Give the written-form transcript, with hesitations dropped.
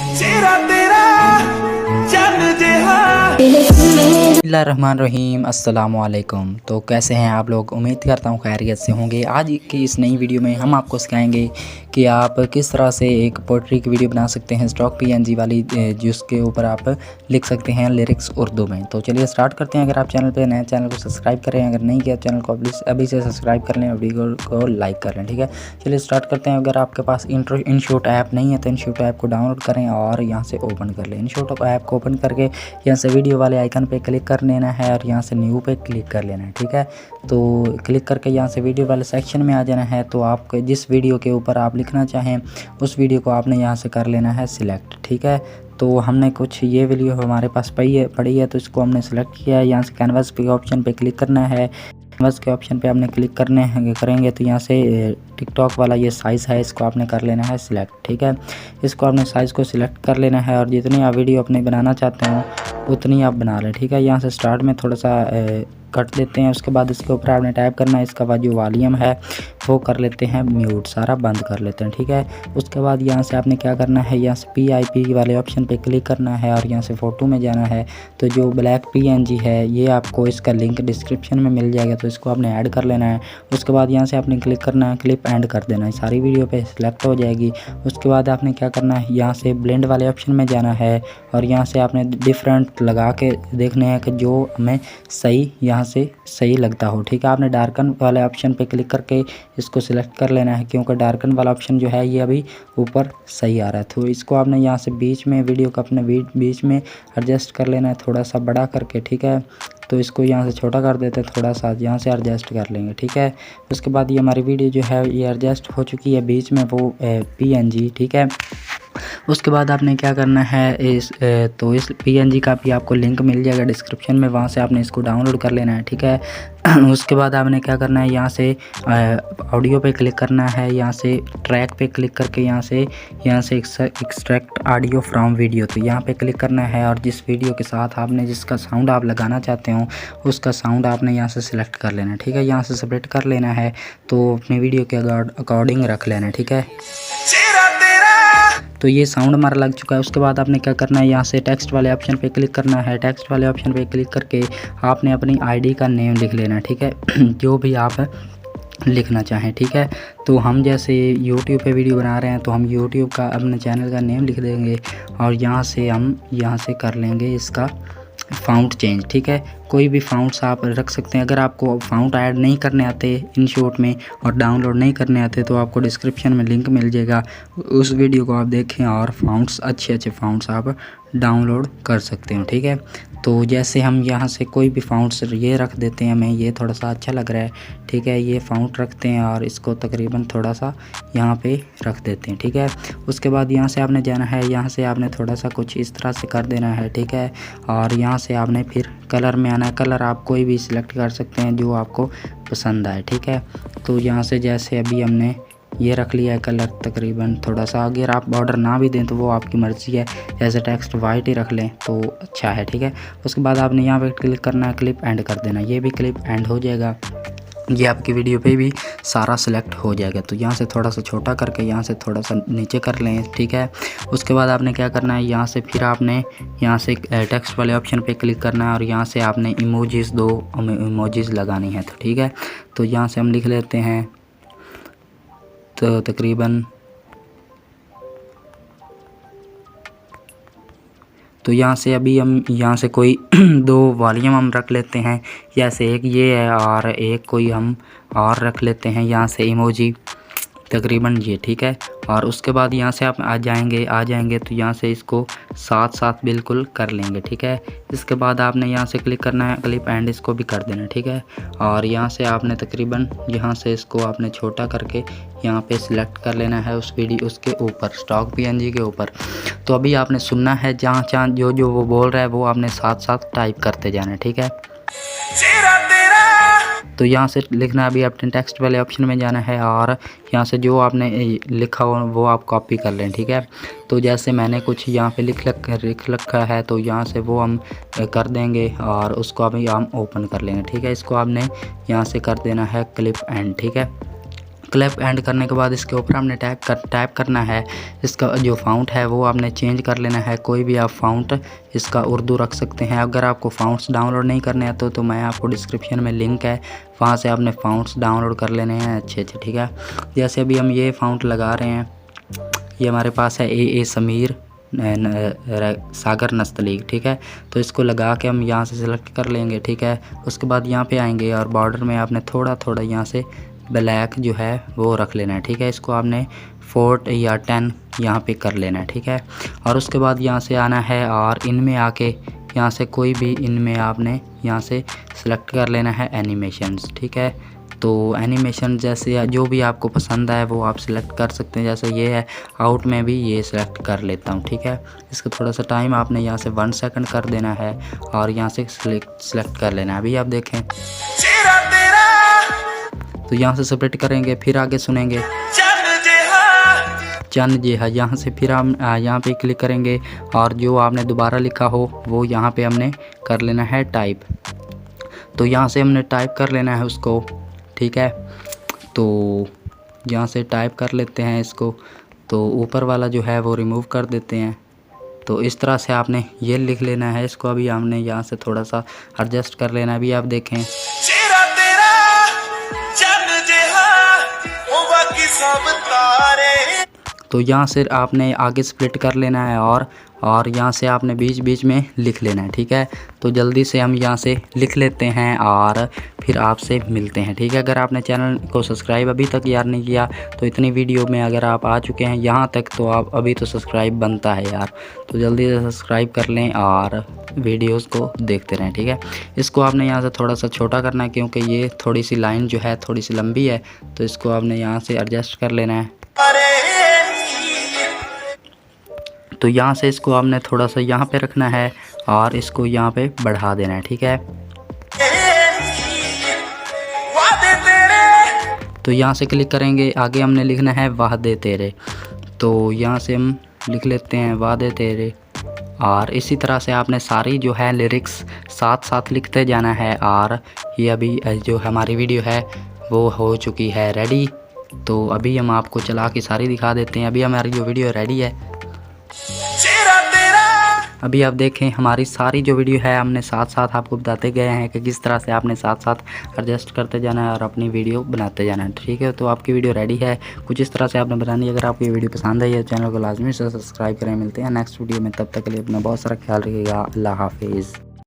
चेहरा तेरा चंद जिहा। बिस्मिल्लाहिर्रहमानिर्रहीम, अस्सलामुअलैकुम। तो कैसे हैं आप लोग? उम्मीद करता हूँ खैरियत से होंगे। आज की इस नई वीडियो में हम आपको सिखाएंगे कि आप किस तरह से एक पोइट्री की वीडियो बना सकते हैं स्टॉक पीएनजी वाली, जिसके ऊपर आप लिख सकते हैं लिरिक्स उर्दू में। तो चलिए स्टार्ट करते हैं। अगर आप चैनल पे नए, चैनल को सब्सक्राइब करें, अगर नहीं किया चैनल को प्लीज़ अभी से सब्सक्राइब कर लें, वीडियो को लाइक कर लें, ठीक है। चलिए स्टार्ट करते हैं। अगर आपके पास इनशॉट ऐप नहीं है तो इनशॉट ऐप को डाउनलोड करें और यहाँ से ओपन कर लें। इनशॉट ऐप को ओपन करके यहाँ से वीडियो वाले आइकन पे क्लिक कर लेना है और यहाँ से न्यू पे क्लिक कर लेना है, ठीक है। तो क्लिक करके यहाँ से वीडियो वाले सेक्शन में आ जाना है। तो आप जिस वीडियो के ऊपर आप लिखना चाहें उस वीडियो को आपने यहाँ से कर लेना है सिलेक्ट, ठीक है। तो हमने कुछ ये वीडियो हमारे पास पड़ी है तो इसको हमने सेलेक्ट किया है। यहाँ से कैनवास के ऑप्शन पे क्लिक करना है। कैनवास के ऑप्शन पे आपने क्लिक करेंगे तो यहाँ से टिकटॉक वाला ये साइज़ है, इसको आपने कर लेना है सिलेक्ट, ठीक है। इसको आपने साइज़ को सिलेक्ट कर लेना है और जितनी आप वीडियो अपने बनाना चाहते हो उतनी आप बना लें, ठीक है। यहाँ से स्टार्ट में थोड़ा सा कट देते हैं। उसके बाद इसके ऊपर आपने टाइप करना है, इसका जो वॉल्यूम है वो कर लेते हैं म्यूट, सारा बंद कर लेते हैं, ठीक है। उसके बाद यहाँ से आपने क्या करना है, यहाँ से PIP वाले ऑप्शन पे क्लिक करना है और यहाँ से फ़ोटो में जाना है। तो जो ब्लैक PNG है ये आपको इसका लिंक डिस्क्रिप्शन में मिल जाएगा, तो इसको आपने ऐड कर लेना है। उसके बाद यहाँ से आपने क्लिक करना है, क्लिप एंड कर देना है, सारी वीडियो पे सिलेक्ट हो जाएगी। उसके बाद आपने क्या करना है, यहाँ से ब्लेंड वाले ऑप्शन में जाना है और यहाँ से आपने डिफरेंट लगा के देखने हैं कि जो हमें सही यहाँ से सही लगता हो, ठीक है। आपने डार्कन वाले ऑप्शन पे क्लिक करके इसको सिलेक्ट कर लेना है, क्योंकि डार्कन वाला ऑप्शन जो है ये अभी ऊपर सही आ रहा है। तो इसको आपने यहाँ से बीच में वीडियो को अपने बीच में एडजस्ट कर लेना है, थोड़ा सा बड़ा करके, ठीक है। तो इसको यहाँ से छोटा कर देते हैं, थोड़ा सा यहाँ से एडजस्ट कर लेंगे, ठीक है। उसके बाद ये हमारी वीडियो जो है ये एडजस्ट हो चुकी है, बीच में वो PNG, ठीक है। उसके बाद आपने क्या करना है, इस PNG का भी आपको लिंक मिल जाएगा डिस्क्रिप्शन में, वहाँ से आपने इसको डाउनलोड कर लेना है, ठीक है। उसके बाद आपने क्या करना है, यहाँ से ऑडियो पे क्लिक करना है, यहाँ से ट्रैक पे क्लिक करके यहाँ से एक्सट्रैक्ट ऑडियो फ्रॉम वीडियो, तो यहाँ पे क्लिक करना है और जिस वीडियो के साथ आपने जिसका साउंड आप लगाना चाहते हो उसका साउंड आपने यहाँ से सिलेक्ट कर लेना है, ठीक है। यहाँ से सेपरेट कर लेना है, तो अपनी वीडियो के अकॉर्डिंग रख लेना है, ठीक है। तो ये साउंड हमारा लग चुका है। उसके बाद आपने क्या करना है, यहाँ से टेक्स्ट वाले ऑप्शन पे क्लिक करना है। टेक्स्ट वाले ऑप्शन पे क्लिक करके आपने अपनी ID का नेम लिख लेना है, ठीक है। जो भी आप लिखना चाहें, ठीक है। तो हम जैसे YouTube पे वीडियो बना रहे हैं तो हम YouTube का अपने चैनल का नेम लिख देंगे और यहाँ से कर लेंगे इसका फ़ॉन्ट चेंज, ठीक है। कोई भी फ़ॉन्ट्स आप रख सकते हैं। अगर आपको फ़ॉन्ट ऐड नहीं करने आते इनशॉट में और डाउनलोड नहीं करने आते तो आपको डिस्क्रिप्शन में लिंक मिल जाएगा, उस वीडियो को आप देखें और फ़ॉन्ट्स अच्छे फ़ॉन्ट्स आप डाउनलोड कर सकते हो, ठीक है। तो जैसे हम यहाँ से कोई भी फ़ॉन्ट्स ये रख देते हैं, हमें ये थोड़ा सा अच्छा लग रहा है, ठीक है। ये फ़ॉन्ट रखते हैं और इसको तकरीबन थोड़ा सा यहाँ पे रख देते हैं, ठीक है। उसके बाद यहाँ से आपने जाना है, यहाँ से आपने थोड़ा सा कुछ इस तरह से कर देना है, ठीक है। और यहाँ से आपने फिर कलर में आना है। कलर आप कोई भी सिलेक्ट कर सकते हैं जो आपको पसंद आए, ठीक है। तो यहाँ से जैसे अभी हमने ये रख लिया है कलर तकरीबन थोड़ा सा, अगर आप बॉर्डर ना भी दें तो वो आपकी मर्ज़ी है, जैसे टेक्स्ट वाइट ही रख लें तो अच्छा है, ठीक है। उसके बाद आपने यहाँ पे क्लिक करना है, क्लिप एंड कर देना, ये भी क्लिप एंड हो जाएगा, ये आपकी वीडियो पे भी सारा सिलेक्ट हो जाएगा। तो यहाँ से थोड़ा सा छोटा करके यहाँ से थोड़ा सा नीचे कर लें, ठीक है। उसके बाद आपने क्या करना है, यहाँ से फिर आपने यहाँ से टेक्स्ट वाले ऑप्शन पे क्लिक करना है और यहाँ से आपने इमोजीज़ 2 इमोजीज़ लगानी है, तो ठीक है। तो यहाँ से हम लिख लेते हैं, तो तकरीबन तो यहाँ से अभी हम यहाँ से कोई 2 वॉल्यूम हम रख लेते हैं, जैसे एक ये है और एक कोई हम और रख लेते हैं यहाँ से इमोजी तकरीबन ये, ठीक है। और उसके बाद यहाँ से आप आ जाएंगे तो यहाँ से इसको साथ बिल्कुल कर लेंगे, ठीक है। इसके बाद आपने यहाँ से क्लिक करना है, क्लिप एंड इसको भी कर देना, ठीक है। और यहाँ से आपने तकरीबन यहाँ से इसको आपने छोटा करके यहाँ पे सिलेक्ट कर लेना है उस वीडियो उसके ऊपर स्टॉक PNG के ऊपर। तो अभी आपने सुनना है, जहाँ जो वो बोल रहा है वो आपने साथ टाइप करते जाना है, ठीक है। तो यहाँ से लिखना है, अभी अपने टेक्स्ट वाले ऑप्शन में जाना है और यहाँ से जो आपने लिखा हो वो आप कॉपी कर लें, ठीक है। तो जैसे मैंने कुछ यहाँ पे लिख रखा है तो यहाँ से वो हम कर देंगे और उसको अभी हम ओपन कर लेंगे, ठीक है। इसको आपने यहाँ से कर देना है क्लिप एंड, ठीक है। क्लिप एंड करने के बाद इसके ऊपर हमने टाइप करना है। इसका जो फ़ॉन्ट है वो आपने चेंज कर लेना है। कोई भी आप फ़ॉन्ट इसका उर्दू रख सकते हैं। अगर आपको फ़ॉन्ट्स डाउनलोड नहीं करने हैं तो मैं आपको डिस्क्रिप्शन में लिंक है, वहाँ से आपने फ़ॉन्ट्स डाउनलोड कर लेने हैं अच्छे, ठीक है। जैसे अभी हम ये फ़ॉन्ट लगा रहे हैं, ये हमारे पास है ए समीर सागर नस्तलीक, ठीक है। तो इसको लगा के हम यहाँ से सिलेक्ट कर लेंगे, ठीक है। उसके बाद यहाँ पे आएंगे और बॉर्डर में आपने थोड़ा थोड़ा यहाँ से ब्लैक जो है वो रख लेना है, ठीक है। इसको आपने 4 या 10 यहाँ पे कर लेना है, ठीक है। और उसके बाद यहाँ से आना है और इनमें आके यहाँ से कोई भी इनमें आपने यहाँ से सिलेक्ट कर लेना है एनिमेशंस, ठीक है। तो एनिमेशन जैसे जो भी आपको पसंद आए वो आप सिलेक्ट कर सकते हैं। जैसे ये है, आउट में भी ये सिलेक्ट कर लेता हूँ, ठीक है। इसका थोड़ा सा टाइम आपने यहाँ से 1 सेकंड कर देना है और यहाँ से सिलेक्ट कर लेना है। अभी आप देखें तो यहाँ से सेपरेट करेंगे, फिर आगे सुनेंगे चंद जी है। यहाँ से फिर हम यहाँ पे क्लिक करेंगे और जो आपने दोबारा लिखा हो वो यहाँ पे हमने कर लेना है टाइप। तो यहाँ से हमने टाइप कर लेना है उसको, ठीक है। तो यहाँ से टाइप कर लेते हैं इसको, तो ऊपर वाला जो है वो रिमूव कर देते हैं। तो इस तरह से आपने ये लिख लेना है इसको। अभी हमने यहाँ से थोड़ा सा एडजस्ट कर लेना है। अभी आप देखें तो यहाँ से आपने आगे स्प्लिट कर लेना है और यहाँ से आपने बीच बीच में लिख लेना है, ठीक है। तो जल्दी से हम यहाँ से लिख लेते हैं और फिर आपसे मिलते हैं, ठीक है। अगर आपने चैनल को सब्सक्राइब अभी तक यार नहीं किया तो इतनी वीडियो में अगर आप आ चुके हैं यहाँ तक तो आप अभी तो सब्सक्राइब बनता है यार, तो जल्दी से सब्सक्राइब कर लें और वीडियोस को देखते रहें, ठीक है। इसको आपने यहाँ से थोड़ा सा छोटा करना है क्योंकि ये थोड़ी सी लाइन जो है थोड़ी सी लंबी है, तो इसको आपने यहाँ से एडजस्ट कर लेना है। तो यहाँ से इसको आपने थोड़ा सा यहाँ पे रखना है और इसको यहाँ पे बढ़ा देना है, ठीक है। तो यहाँ से क्लिक करेंगे, आगे हमने लिखना है वादे तेरे। तो यहाँ से हम लिख लेते हैं वादे तेरे और इसी तरह से आपने सारी जो है लिरिक्स साथ साथ लिखते जाना है। और ये अभी जो हमारी वीडियो है वो हो चुकी है रेडी। तो अभी हम आपको चला के सारी दिखा देते हैं। अभी हमारी जो वीडियो रेडी है, अभी आप देखें हमारी सारी जो वीडियो है हमने साथ साथ आपको बताते गए हैं कि किस तरह से आपने साथ साथ एडजस्ट करते जाना है और अपनी वीडियो बनाते जाना है, ठीक है। तो आपकी वीडियो रेडी है, कुछ इस तरह से आपने बनानी है। अगर आपको ये वीडियो पसंद आई है चैनल को लाजमी से सब्सक्राइब करें। मिलते हैं नेक्स्ट वीडियो में, तब तक के लिए अपना बहुत सारा ख्याल रखिएगा। अल्लाह हाफिज़।